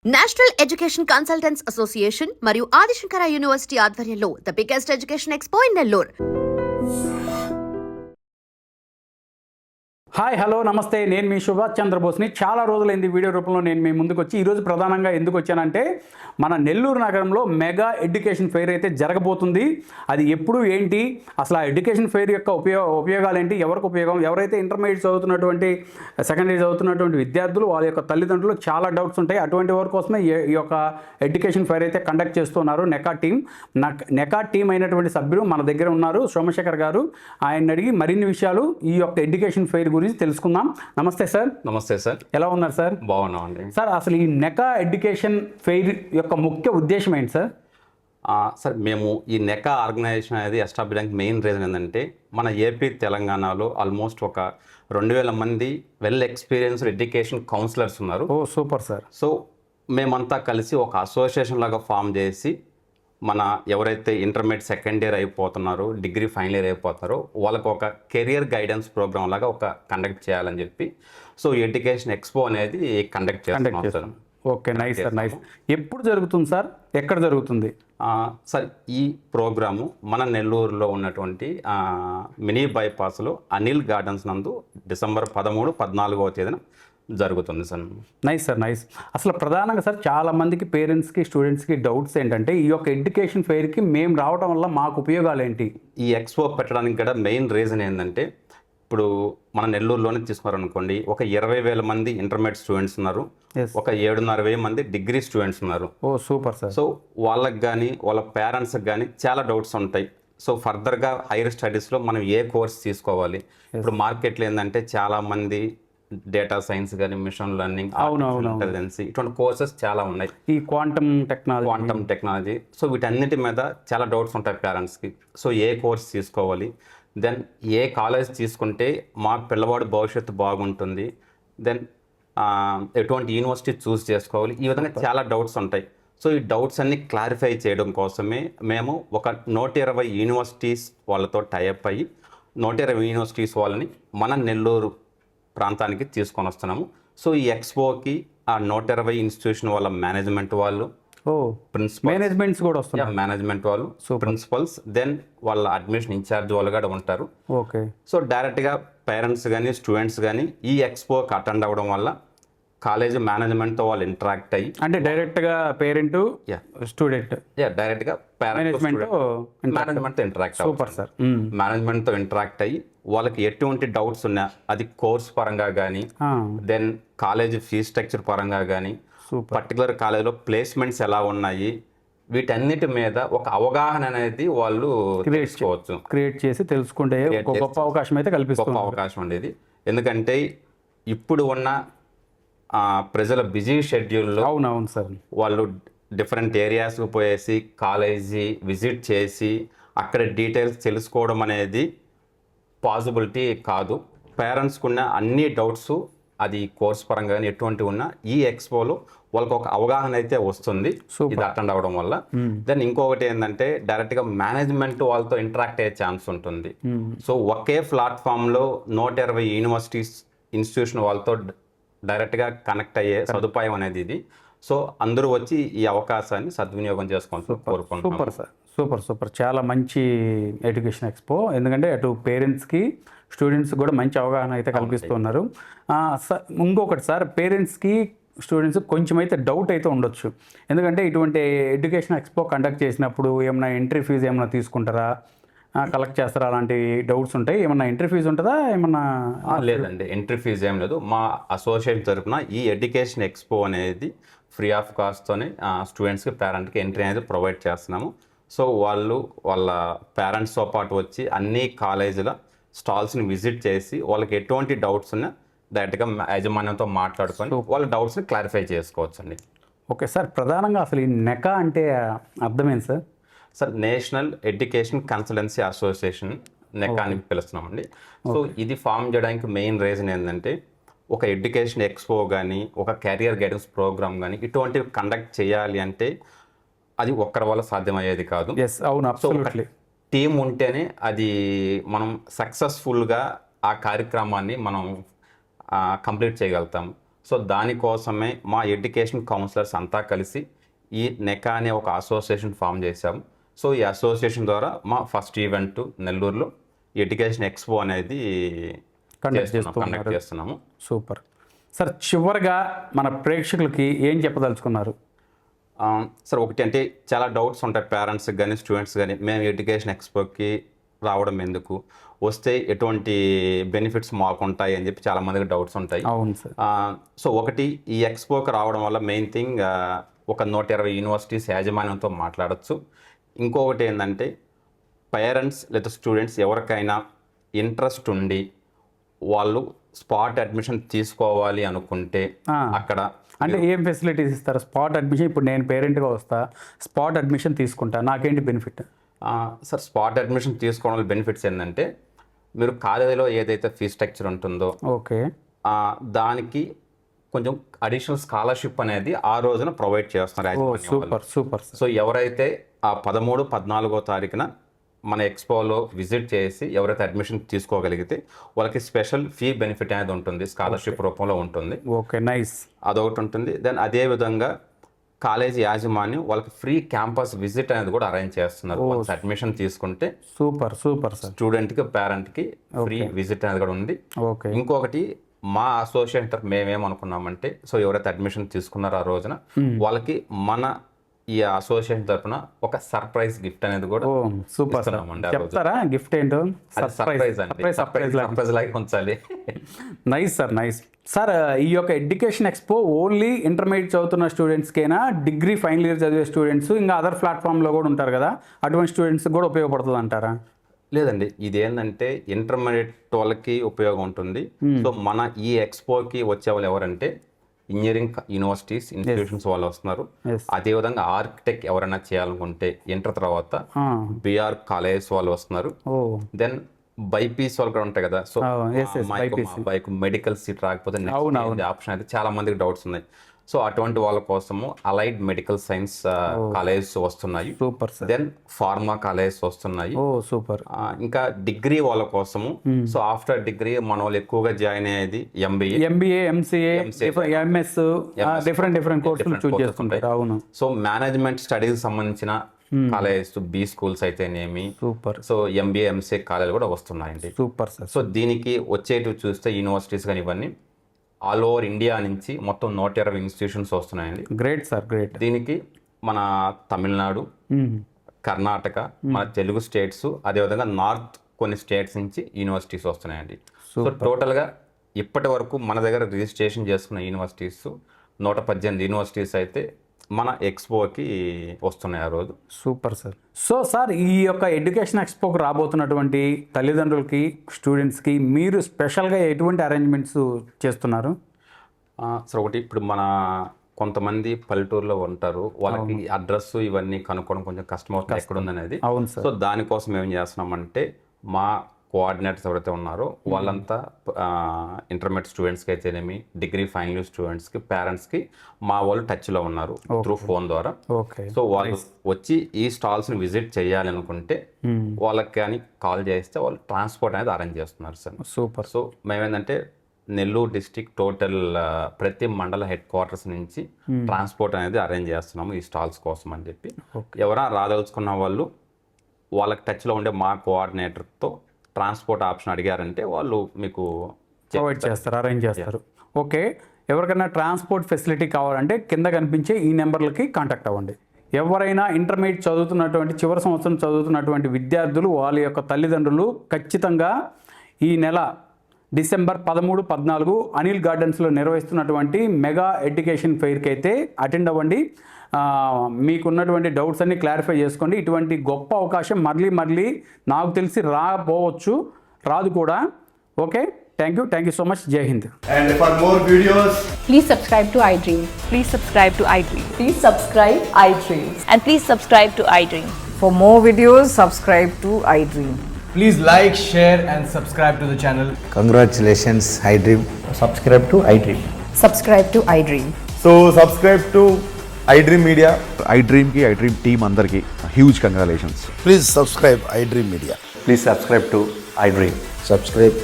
National education consultants association మరియు Adi Shankara university ఆధ్వర్యంలో the biggest education expo in Nellore. Hi hello నమస్తే, నేను మీ సుభాష్ చంద్రబోస్ని. చాలా రోజులైంది వీడియో రూపంలో నేను మీ ముందుకు వచ్చి. ఈరోజు ప్రధానంగా ఎందుకు వచ్చానంటే, మన నెల్లూరు నగరంలో మెగా ఎడ్యుకేషన్ ఫెయిర్ అయితే జరగబోతుంది. అది ఎప్పుడు ఏంటి, అసలు ఆ ఎడ్యుకేషన్ ఫెయిర్ యొక్క ఉపయోగాలు ఏంటి, ఎవరికి ఉపయోగం, ఎవరైతే ఇంటర్మీడియట్ చదువుతున్నటువంటి సెకండరీ చదువుతున్నటువంటి విద్యార్థులు వాళ్ళ యొక్క తల్లిదండ్రులు చాలా డౌట్స్ ఉంటాయి. అటువంటి వారి కోసమే ఈ యొక్క ఎడ్యుకేషన్ ఫెయిర్ అయితే కండక్ట్ చేస్తున్నారు నెకా టీం అయినటువంటి సభ్యులు మన దగ్గర ఉన్నారు. సోమశేఖర్ గారు, ఆయన అడిగి మరిన్ని విషయాలు ఈ యొక్క ఎడ్యుకేషన్ ఫెయిర్ గురించి తెలుసుకుందాం. నమస్తే సార్. నమస్తే సార్. ఎలా ఉన్నారు సార్? బాగున్నామండి సార్. అసలు ఈ నెకా ఎడ్యుకేషన్ ఫెయిర్ యొక్క ముఖ్య ఉద్దేశం ఏంటి సార్? సార్, మేము ఈ నెకా ఆర్గనైజేషన్ అనేది ఎస్టాబ్లిష్ చేయడానికి మెయిన్ రీజన్ ఏంటంటే, మన ఏపీ తెలంగాణలో ఆల్మోస్ట్ ఒక 2000 మంది వెల్ ఎక్స్పీరియన్స్డ్ ఎడ్యుకేషన్ కౌన్సిలర్స్ ఉన్నారు. ఓ సూపర్ సార్. సో మేమంతా కలిసి ఒక అసోసియేషన్ లాగా ఫామ్ చేసి, మన ఎవరైతే ఇంటర్మీడియట్ సెకండ్ ఇయర్ అయిపోతున్నారో, డిగ్రీ ఫైనల్ ఇయర్ అయిపోతారో వాళ్ళకు ఒక కెరియర్ గైడెన్స్ ప్రోగ్రామ్ లాగా ఒక కండక్ట్ చేయాలని చెప్పి, సో ఎడ్యుకేషన్ ఎక్స్పో అనేది కండక్ట్ చేస్తాం. Okay, nice sir, nice. ఎప్పుడు జరుగుతుంది సార్? ఎక్కడ జరుగుతుంది సార్? ఈ ప్రోగ్రాము మన నెల్లూరులో ఉన్నటువంటి మినీ బైపాస్లో అనిల్ గార్డెన్స్ నందు డిసెంబర్ 13, 14వ తేదీన జరుగుతుంది సార్. Nice sir, nice. అసలు ప్రధానంగా సార్, చాలామందికి పేరెంట్స్కి స్టూడెంట్స్కి డౌట్స్ ఏంటంటే, ఈ యొక్క ఎడ్యుకేషన్ ఫెయిర్కి మేము రావడం వల్ల మాకు ఉపయోగాలు ఏంటి? ఈ ఎక్స్పో పెట్టడానికి కూడా మెయిన్ రీజన్ ఏంటంటే, ఇప్పుడు మన నెల్లూరులోనే తీసుకున్నారనుకోండి, ఒక 20,000 మంది ఇంటర్మీడియట్ స్టూడెంట్స్ ఉన్నారు, ఒక 7,500 మంది డిగ్రీ స్టూడెంట్స్ ఉన్నారు. ఓ సూపర్ సార్. సో వాళ్ళకి కానీ వాళ్ళ పేరెంట్స్కి కానీ చాలా డౌట్స్ ఉంటాయి. సో ఫర్దర్గా హైయర్ స్టడీస్లో మనం ఏ కోర్స్ తీసుకోవాలి? ఇప్పుడు మార్కెట్లో ఏంటంటే చాలామంది డేటా సైన్స్ కానీ, మిషన్ లెర్నింగ్, ఇంటెలిజెన్స్, ఇటువంటి కోర్సెస్ చాలా ఉన్నాయి. ఈ క్వాంటమ్ టెక్నాలజీ, సో వీటన్నిటి మీద చాలా డౌట్స్ ఉంటాయి పేరెంట్స్కి. సో ఏ కోర్స్ తీసుకోవాలి, దెన్ ఏ కాలేజ్ తీసుకుంటే మా పిల్లవాడు భవిష్యత్తు బాగుంటుంది, దెన్ ఎటువంటి యూనివర్సిటీ చూస్ చేసుకోవాలి, ఈ విధంగా చాలా డౌట్స్ ఉంటాయి. సో ఈ డౌట్స్ అన్ని క్లారిఫై చేయడం కోసమే మేము ఒక 120 యూనివర్సిటీస్ వాళ్ళతో టైఅప్ అయ్యి 120 యూనివర్సిటీస్ వాళ్ళని మన నెల్లూరు ప్రాంతానికి తీసుకొని వస్తున్నాము. సో ఈ ఎక్స్పోకి ఆ 120 ఇన్స్టిట్యూషన్ వాళ్ళ మేనేజ్మెంట్ వాళ్ళు, మేనేజ్మెంట్స్ కూడా వస్తున్నారు, మేనేజ్మెంట్ వాళ్ళు, ప్రిన్సిపల్స్, దెన్ వాళ్ళ అడ్మిషన్ ఇన్ఛార్జ్ వాళ్ళు కూడా ఉంటారు. ఓకే. సో డైరెక్ట్గా పేరెంట్స్ కానీ స్టూడెంట్స్ కానీ ఈ ఎక్స్పోకి అటెండ్ అవ్వడం వల్ల కాలేజ్ మేనేజ్మెంట్తో వాళ్ళు ఇంటరాక్ట్ అయ్యి, అంటే డైరెక్ట్గా పేరెంట్ స్టూడెంట్ డైరెక్ట్గా మేనేజ్మెంట్తో ఇంటరాక్ట్ సూపర్ సార్. మేనేజ్మెంట్తో ఇంటరాక్ట్ అయ్యి వాళ్ళకి ఎటువంటి డౌట్స్ ఉన్నా, అది కోర్స్ పరంగా కానీ, దెన్ కాలేజ్ ఫీజ్ స్ట్రక్చర్ పరంగా కానీ, పర్టికులర్ కాలేజ్లో ప్లేస్మెంట్స్ ఎలా ఉన్నాయి, వీటన్నిటి మీద ఒక అవగాహన అనేది వాళ్ళు క్రియేట్ చేసి తెలుసుకుంటే గొప్ప అవకాశం అయితే కల్పిస్తుంది. గొప్ప అవకాశం ఉండేది. ఎందుకంటే ఇప్పుడు ఉన్న ప్రజల బిజీ షెడ్యూల్లో అవునవును సార్, వాళ్ళు డిఫరెంట్ ఏరియాస్కి పోయేసి కాలేజీ విజిట్ చేసి అక్కడ డీటెయిల్స్ తెలుసుకోవడం అనేది పాసిబిలిటీ కాదు. పేరెంట్స్కి ఉన్న అన్ని డౌట్స్, అది కోర్స్ పరంగా కానీ ఎటువంటి ఉన్నా ఈ ఎక్స్పోలో వాళ్ళకి ఒక అవగాహన అయితే వస్తుంది ఇది అటెండ్ అవ్వడం వల్ల. దెన్ ఇంకొకటి ఏంటంటే, డైరెక్ట్గా మేనేజ్మెంట్ వాళ్ళతో ఇంటరాక్ట్ అయ్యే ఛాన్స్ ఉంటుంది. సో ఒకే ప్లాట్ఫామ్లో 120 యూనివర్సిటీస్ ఇన్స్టిట్యూషన్ వాళ్ళతో డైరెక్ట్గా కనెక్ట్ అయ్యే సదుపాయం అనేది ఇది. సో అందరూ వచ్చి ఈ అవకాశాన్ని సద్వినియోగం చేసుకుంటూ కోరుకుంటున్నాం. Super sir, super super. చాలా మంచి ఎడ్యుకేషన్ ఎక్స్పో, ఎందుకంటే అటు పేరెంట్స్కి స్టూడెంట్స్కి కూడా మంచి అవగాహన అయితే కల్పిస్తున్నారు. ఇంకొకటి సార్, పేరెంట్స్కి స్టూడెంట్స్కి కొంచెం అయితే డౌట్ అయితే ఉండొచ్చు. ఎందుకంటే ఇటువంటి ఎడ్యుకేషన్ ఎక్స్పో కండక్ట్ చేసినప్పుడు ఏమైనా ఎంట్రీ ఫీజు ఏమైనా తీసుకుంటారా, కలెక్ట్ చేస్తారా, అలాంటి డౌట్స్ ఉంటాయి. ఏమన్నా ఎంట్రీ ఫీజు ఉంటుందా? ఏమన్నా లేదండి, ఎంట్రీ ఫీజు ఏం లేదు. మా అసోసియేషన్ తరఫున ఈ ఎడ్యుకేషన్ ఎక్స్పో అనేది ఫ్రీ ఆఫ్ కాస్ట్తోనే స్టూడెంట్స్కి, పేరెంట్కి ఎంట్రీ అనేది ప్రొవైడ్ చేస్తున్నాము. సో వాళ్ళు వాళ్ళ పేరెంట్స్తో పాటు వచ్చి అన్ని కాలేజీల స్టాల్స్ని విజిట్ చేసి వాళ్ళకి ఎటువంటి డౌట్స్ ఉన్నా డైరెక్ట్గా యాజమాన్యంతో మాట్లాడుకొని వాళ్ళ డౌట్స్ని క్లారిఫై చేసుకోవచ్చండి. Okay sir. ప్రధానంగా అసలు ఈ నెకా అంటే అర్థమేంటి sir? Sir, national education consultancy association, NECA అని పిలుస్తున్నామండి. సో ఇది ఫామ్ చేయడానికి మెయిన్ రీజన్ ఏంటంటే, ఒక ఎడ్యుకేషన్ ఎక్స్పో కానీ, ఒక కెరియర్ గైడెన్స్ ప్రోగ్రామ్ కానీ ఇటువంటివి కండక్ట్ చేయాలి అంటే అది ఒక్కరి వల్ల సాధ్యమయ్యేది కాదు. సో టీం ఉంటేనే అది మనం సక్సెస్ఫుల్గా ఆ కార్యక్రమాన్ని మనం కంప్లీట్ చేయగలుగుతాం. సో దానికోసమే మా ఎడ్యుకేషన్ కౌన్సిలర్స్ అంతా కలిసి ఈ నెకా అనే ఒక అసోసియేషన్ ఫామ్ చేశాము. సో ఈ అసోసియేషన్ ద్వారా మా ఫస్ట్ ఈవెంట్ నెల్లూరులో ఎడ్యుకేషన్ ఎక్స్పో అనేది కండక్ట్ చేస్తున్నాము. Super sir. చివరిగా మన ప్రేక్షకులకి ఏం చెప్పదలుచుకున్నారు? సార్ ఒకటి అంటే చాలా డౌట్స్ ఉంటాయి పేరెంట్స్కి కానీ స్టూడెంట్స్ కానీ, మేము ఎడ్యుకేషన్ ఎక్స్పోకి రావడం ఎందుకు, వస్తే ఎటువంటి బెనిఫిట్స్ మాకు ఉంటాయి అని చెప్పి చాలామందికి డౌట్స్ ఉంటాయి. అవును సార్. సో ఒకటి ఈ ఎక్స్పోకి రావడం వల్ల మెయిన్ థింగ్ ఒక 120 యూనివర్సిటీస్ యాజమాన్యంతో మాట్లాడచ్చు. ఇంకొకటి ఏంటంటే పేరెంట్స్ లేదా స్టూడెంట్స్ ఎవరికైనా ఇంట్రెస్ట్ ఉండి వాళ్ళు స్పాట్ అడ్మిషన్ తీసుకోవాలి అనుకుంటే అక్కడ అంటే ఏం ఫెసిలిటీస్ ఇస్తారు? స్పాట్ అడ్మిషన్, ఇప్పుడు నేను పేరెంట్గా వస్తా, స్పాట్ అడ్మిషన్ తీసుకుంటా, నాకేంటి బెనిఫిట్? సార్ స్పాట్ అడ్మిషన్ తీసుకోవడం వల్ల బెనిఫిట్స్ ఏంటంటే మీరు కాలేజీలో ఏదైతే ఫీజ్ స్ట్రక్చర్ ఉంటుందో ఓకే దానికి కొంచెం అడిషనల్ స్కాలర్షిప్ అనేది ఆ రోజున ప్రొవైడ్ చేస్తున్నారు. Super super. సో ఎవరైతే ఆ 13, 14వ తారీఖున మన ఎక్స్పోలో విజిట్ చేసి ఎవరైతే అడ్మిషన్ తీసుకోగలిగితే వాళ్ళకి స్పెషల్ ఫీ బెనిఫిట్ అనేది ఉంటుంది, స్కాలర్షిప్ రూపంలో ఉంటుంది. Okay nice. అదొకటి ఉంటుంది. దెన్ అదేవిధంగా కాలేజీ యాజమాన్యం వాళ్ళకి ఫ్రీ క్యాంపస్ విజిట్ అనేది కూడా అరేంజ్ చేస్తున్నారు. అడ్మిషన్ తీసుకుంటే సూపర్ సూపర్ సార్. స్టూడెంట్కి పేరెంట్కి ఫ్రీ విజిట్ అనేది కూడా ఉంది. ఓకే. ఇంకొకటి మా అసోసియేషన్ తరఫు మేమేమనుకున్నామంటే సో ఎవరైతే అడ్మిషన్ తీసుకున్నారో ఆ రోజున వాళ్ళకి మన ఈ అసోసియేషన్ తరఫున ఒక సర్ప్రైజ్ గిఫ్ట్ అనేది కూడా సూపర్ చెప్తారా? గిఫ్ట్ ఏంటో? సర్ప్రైజ్ లాగా ఉంచాలి. Nice sir, nice sir. ఈ యొక్క ఎడ్యుకేషన్ ఎక్స్పో ఓన్లీ ఇంటర్మీడియట్ చదువుతున్న స్టూడెంట్స్కైనా, డిగ్రీ ఫైనల్ ఇయర్ చదివే స్టూడెంట్స్ ఇంకా అదర్ ప్లాట్ఫామ్లో కూడా ఉంటారు కదా, అటువంటి స్టూడెంట్స్కి కూడా ఉపయోగపడుతుంది అంటారా? లేదండి, ఇదేంటంటే ఇంటర్మీడియట్ వాళ్ళకి ఉపయోగం ఉంటుంది. సో మన ఈ ఎక్స్పోకి వచ్చే వాళ్ళు ఎవరంటే ఇంజనీరింగ్ యూనివర్సిటీస్, ఇన్స్టిట్యూషన్స్ వాళ్ళు వస్తున్నారు. అదేవిధంగా ఆర్కిటెక్ట్ ఎవరైనా చేయాలనుకుంటే ఇంటర్ తర్వాత బిఆర్ కాలేజ్ వాళ్ళు వస్తున్నారు. దెన్ బైపీస్ వాళ్ళు కూడా ఉంటాయి కదా. సో అబ్బాయికి మెడికల్ సీట్ రాకపోతే నెక్స్ట్ ఆప్షన్ అయితే చాలా మందికి డౌట్స్ ఉన్నాయి. సో అటువంటి వాళ్ళ కోసము అలైడ్ మెడికల్ సైన్స్ కాలేజెస్ వస్తున్నాయి. సూపర్. దెన్ ఫార్మా కాలేజెస్ వస్తున్నాయి. సూపర్. ఇంకా డిగ్రీ వాళ్ళ కోసము సో ఆఫ్టర్ డిగ్రీ మన వాళ్ళు ఎక్కువగా జాయిన్ అయ్యేది ఎంబీఏ, ఎంసీఏ, ఎంఎస్, డిఫరెంట్ కోర్సులు చూస్ చేసుకుంటారు. అవును. సో మేనేజ్మెంట్ స్టడీస్ సంబంధించిన కాలేజెస్, బి స్కూల్స్ అయితేనేమి, సూపర్. సో ఎంబీఏ, ఎంసీఏ కాలేజీలు కూడా వస్తున్నాయండి. Super sir. సో దీనికి వచ్చేటివి చూస్తే యూనివర్సిటీస్ కానీ ఇవన్నీ ఆల్ ఓవర్ ఇండియా నుంచి మొత్తం 120 ఇన్స్టిట్యూషన్స్ వస్తున్నాయండి. Great sir, great. దీనికి మన తమిళనాడు, కర్ణాటక, మన తెలుగు స్టేట్స్, అదేవిధంగా నార్త్ కొన్ని స్టేట్స్ నుంచి యూనివర్సిటీస్ వస్తున్నాయండి. సో టోటల్గా ఇప్పటి వరకు మన దగ్గర రిజిస్ట్రేషన్ చేసుకున్న యూనివర్సిటీస్ 118 యూనివర్సిటీస్ అయితే మన ఎక్స్పోకి వస్తున్నాయి ఆ రోజు. Super sir. సో సార్, ఈ యొక్క ఎడ్యుకేషన్ ఎక్స్పోకి రాబోతున్నటువంటి తల్లిదండ్రులకి, స్టూడెంట్స్కి మీరు స్పెషల్గా ఎటువంటి అరేంజ్మెంట్స్ చేస్తున్నారు? సార్ ఒకటి, ఇప్పుడు మన కొంతమంది పల్లెటూరులో ఉంటారు, వాళ్ళకి అడ్రస్ ఇవన్నీ కనుక్కోవడం కొంచెం కష్టం అవుతుంది ఎక్కడ ఉందనేది. అవును సార్. సో దానికోసం ఏం చేస్తున్నామంటే మా కోఆర్డినేటర్స్ ఎవరైతే ఉన్నారో వాళ్ళంతా ఇంటర్మీడియట్ స్టూడెంట్స్కి అయితేనేమి, డిగ్రీ ఫైనల్ ఇయర్ స్టూడెంట్స్కి, పేరెంట్స్కి మా వాళ్ళు టచ్లో ఉన్నారు త్రూ ఫోన్ ద్వారా. సో వాళ్ళు వచ్చి ఈ స్టాల్స్ని విజిట్ చేయాలి అనుకుంటే వాళ్ళకి కానీ కాల్ చేస్తే వాళ్ళు ట్రాన్స్పోర్ట్ అనేది అరేంజ్ చేస్తున్నారు సార్. సూపర్. సో మేమేంటంటే నెల్లూరు డిస్టిక్ టోటల్ ప్రతి మండల హెడ్ క్వార్టర్స్ నుంచి ట్రాన్స్పోర్ట్ అనేది అరేంజ్ చేస్తున్నాము ఈ స్టాల్స్ కోసం అని చెప్పి. ఎవరైనా రాదలుచుకున్న వాళ్ళు వాళ్ళకి టచ్లో ఉండే మా కోఆర్డినేటర్తో ట్రాన్స్పోర్ట్ ఆప్షన్ అడిగారంటే వాళ్ళు మీకు ప్రొవైడ్ చేస్తారు, అరేంజ్ చేస్తారు. ఓకే. ఎవరికైనా ట్రాన్స్పోర్ట్ ఫెసిలిటీ కావాలంటే కింద కనిపించే ఈ నెంబర్లకి కాంటాక్ట్ అవ్వండి. ఎవరైనా ఇంటర్మీడియట్ చదువుతున్నటువంటి, చివరి సంవత్సరం చదువుతున్నటువంటి విద్యార్థులు, వాళ్ళ యొక్క తల్లిదండ్రులు ఖచ్చితంగా ఈ నెల డిసెంబర్ 13, 14 అనిల్ గార్డెన్స్లో నిర్వహిస్తున్నటువంటి మెగా ఎడ్యుకేషన్ ఫెయిర్కి అయితే అటెండ్ అవ్వండి. మీకున్నటువంటి డౌట్స్ అన్ని క్లారిఫై చేసుకోండి. ఇటువంటి గొప్ప అవకాశం మళ్ళీ నాకు తెలిసి రాదు కూడా. Okay, thank you so much. జై Hind. And for more videos, please subscribe to iDream. Please subscribe to iDream. Please subscribe iDream. And please subscribe to iDream. For more videos, subscribe to iDream. please like, share and subscribe to the channel. Congratulations, iDream. Subscribe to iDream. Subscribe to iDream. So subscribe to iDream Media. iDream team andarki huge congratulations. Please subscribe iDream Media. Please subscribe to iDream. Subscribe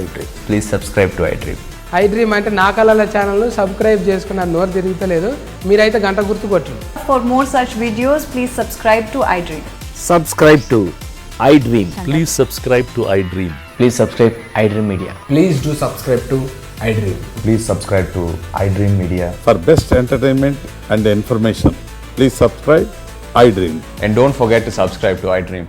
iDream. Please subscribe to iDream. I dream అంటే నా కళల ఛానల్ను subscribe చేసుకున్న నోరు తిరుగుతలేదు. మీరైతే గంట గుర్తు కొట్టండి. For more such videos, please subscribe to iDream. Subscribe to iDream. Please subscribe to iDream. Please subscribe iDream Media. Please do subscribe to iDream. Please subscribe to iDream Media. For best entertainment and information, please subscribe iDream. And don't forget to subscribe to iDream.